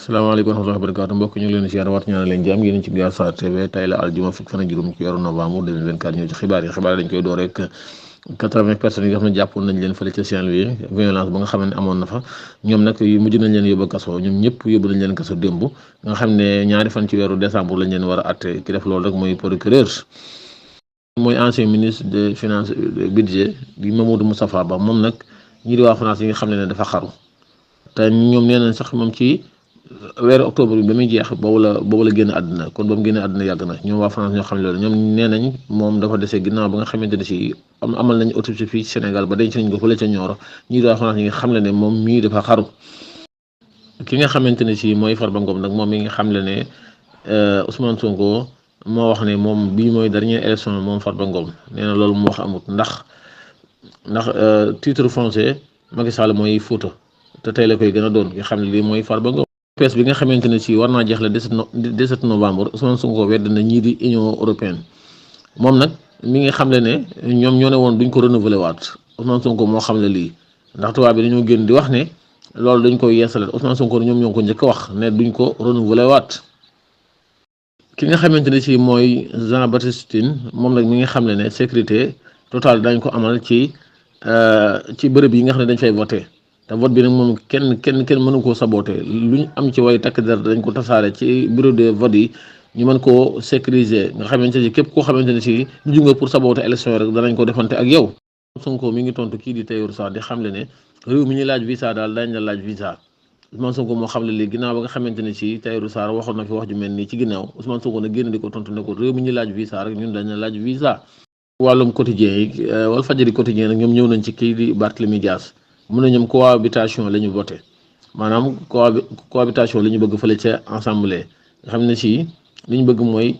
salaamaaleykum wa rahmatullahi wa barakaatu mbokk ñu ngi leen di ziar waat ñaanal leen jàmm yéen ci Guiar Sarr TV tey la aljuma fukki fan ak juróom ci weeru novembre 2024 ñëw ci xibaar yi dañ koy door rek 80 personnes yi nga xam ne jàppoon nañ leen fële ca Saint-Louis violence ba nga xam ne amoon na fa ñoom nag mujj nañ leen yóbbu kaso ñoom ñëpp yóbbu nañ leen kaso démb nga xam ne ñaari fan ci weeru décembre lañ leen war a atte ki def loolu rek mooy procureur mooy ancien ministre des finances budget di Mamadou Moustapha Ba moom nag ñi di waa France yi nga xam ne dafa xaru te ñoom nee nañ sax moom ci weeru octobre bi ba muy jeex boobu la génn àdduna kon ba mu génn àdduna yàgg na ñoom waa France ñoo xam ne loolu ñoom nee nañ moom dafa dese ginnaaw ba nga xamante ne si amal nañ autopsie fii Sénégal ba denc nañ ko fële ca Nioro ñii di waa France ñi nga xam ne moom mii dafa xaru ki nga xamante ne si mooy Farba Ngom nag moom mi nga xam ne Ousmane Sonko moo wax ne moom bii mooy dernière élection moom Farba Ngom nee na loolu mu wax amut ndax titre foncier Macky Sall mooy Fouta te tey la koy gën a doon nga xam ne lii mooy Farba Ngom pes bi nga xamante ne si war naa jeex le 17 novembre Ousmane Sonko wedd na ñii di Union européenne moom nag mi ngi xam ne ñoom ñoo ne woon duñ ko renouveler waat Ousmane Sonko moo xam ne lii ndax tubaab bi dañoo génn di wax ne loolu dañ koy yeesalaat Ousmane Sonko ñoom ñoo ko njëkk a wax ne duñ ko renouveler waat ki nga xamante ne si mooy Jean Baptiste Tine moom nag mi nga xam ne sécurité totale dañ ko amal ci bërëb yi nga xam ne dañ fay voté te vote bi nag moom kenn mënu koo saboté lu ñu am ci way takk der dañ ko tasaare ci bureau de vote yi ñu mën koo sécuriser nga xamante ne képp koo xamante ne si lu nga pour saboté élection yi rek danañ ko defante ak yow. Sonko mi ngi tontu kii di Tahirou Sarr di xamle ne réew mi ñuy laaj visa daal dañ la laaj visa Ousmane Sonko moo xamle léegi ginnaaw ba nga xamante ne si Tahirou Sarr waxoon na fi wax ju mel nii ci ginnaaw Ousmane Sonko nag génn di ko tontu ne ko réew mi ñuy laaj visa rek ñun dañ la laaj visa. wàllum quotidien yi Walfadjri quotidien nag ñoom ñëw nañ ci kii di Barthélémy Dias mun na ñoom cohabitation la ñu voté maanaam cohabitation la ñu bëgg fële ca assemblée nga xam ne si li ñu bëgg mooy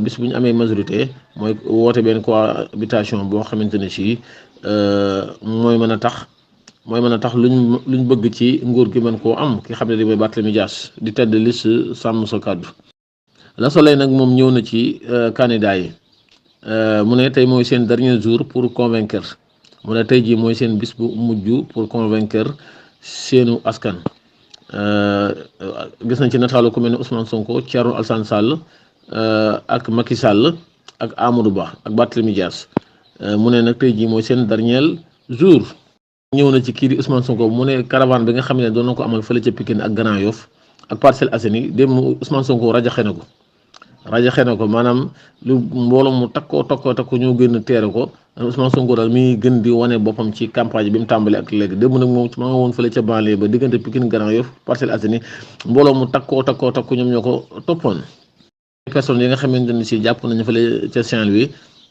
bis bu ñu amee majorité mooy woote benn cohabitation boo xamante ne si mooy mën a tax luñ bëgg ci nguur gi mën koo am ki xam ne di mooy Barthélémy Dias di tedd liste sàmm sa kàddu. La Soleil nag moom ñëw na ci candidat yi mu ne tey mooy seen dernier jour pour convaincre. mu ne tey jii mooy seen bis bu mujj pour convaincre seenu askan gis nañ ci nataalu ku mel ne Ousmane Sonko Thierno Alassane Sall ak Macky Sall ak Amadou Ba ak Barthélémy Dias mu ne nag tey jii mooy seen dernier jour. ñëw na ci kii di Ousmane Sonko mu ne caravane bi nga xam ne doon na ko amal fële ca Pikine ak Grand Yoff ak Parcelles Assainies dem Ousmane Sonko rajaxe na ko maanaam lu mbooloo mu takkoo ñoo gën teere ko Ousmane Sonko daal mi gën di wane boppam ci campagne bi mu tàmbali ak léegi démb nag moom ma nga woon fële ca banlieue ba diggante Pikine Grand Yoff Parcelles Assainies mbooloo mu takkoo ñoom ñoo ko toppoon. personnes yi nga xamante ne si jàpp nañu fële ca Saint-Louis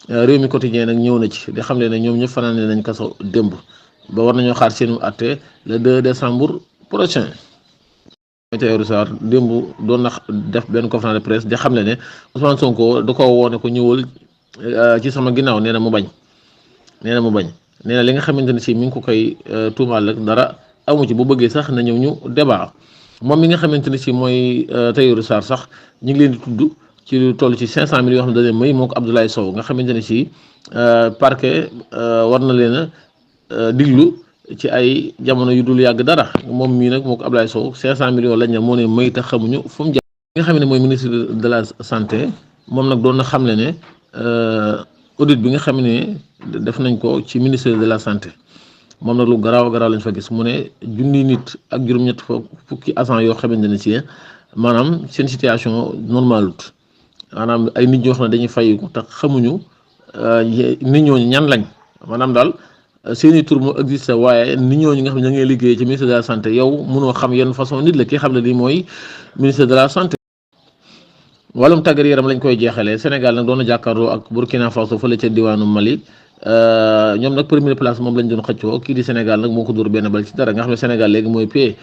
réew mi quotidien nag ñëw na ci di xam ne ñoom ñëpp fanaane nañ kaso démb ba war nañoo xaar seenu àtte le 2 décembre prochain. Tahirou Sarr démb doon na def benn conférence de presse di xam ne Ousmane Sonko da ko woone ko ñëwal ci sama ginnaaw nee na mu bañ nee na li nga xamante ne si mi ngi ko koy tuumaal rek dara amu ci bu bëggee sax na ñëw ñu débat moom mi nga xamante ne si mooy Tahirou Sarr sax ñu ngi leen di tudd ci lu toll ci 500 millions yoo xam ne dañu may moo ko Abdoulaye Sow nga xamante ne si parquet war na leen a diglu ci ay jamono yu dul yàgg dara moom mii nag moo ko Abdoulaye Sow 500 millions lañ ne moo ne may tax xamuñu fu mu jaar. nga xam ne mooy ministre de la santé moom nag doon na xam ne audit bi nga xam ne def nañ ko ci ministère de la santé moom nag lu garaaw lañ fa gis mu ne junni nit ak juróom-ñett fukki agent yoo xamante ne si maanaam seen situation normalut maanaam ay nit ñoo xam ne dañuy fayiku te xamuñu nit ñooñu ñan lañ maanaam daal seeni tur moo existé waaye nit ñooñu nga xam ne ña ngay liggéey ci ministère de la santé yow mënoo xam yenn façon nit la ki xam ne lii mooy ministère de la santé. wàllum tàggat yaram lañ koy jeexalee Sénégal nag doon na jàkkaarloo ak Burkina Faso fële ca diwaanu Mali ñoom nag première place moom lañ doon xëccoo kii di Sénégal nag moo ko dóor benn bal ci dara nga xam ne Sénégal léegi mooy pay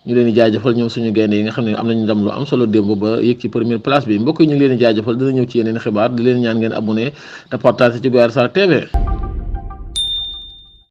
ñu leen di jaajëfal ñoom suñu gaynde yi nga xam ne am nañu ndam lu am solo démb ba yëg ci première place bi mbokk yi ñu ngi leen di jaajëfal dina ñëw ci yeneen xibaar di leen ñaan ngeen abonné te partage ci Guiar Sarr TV.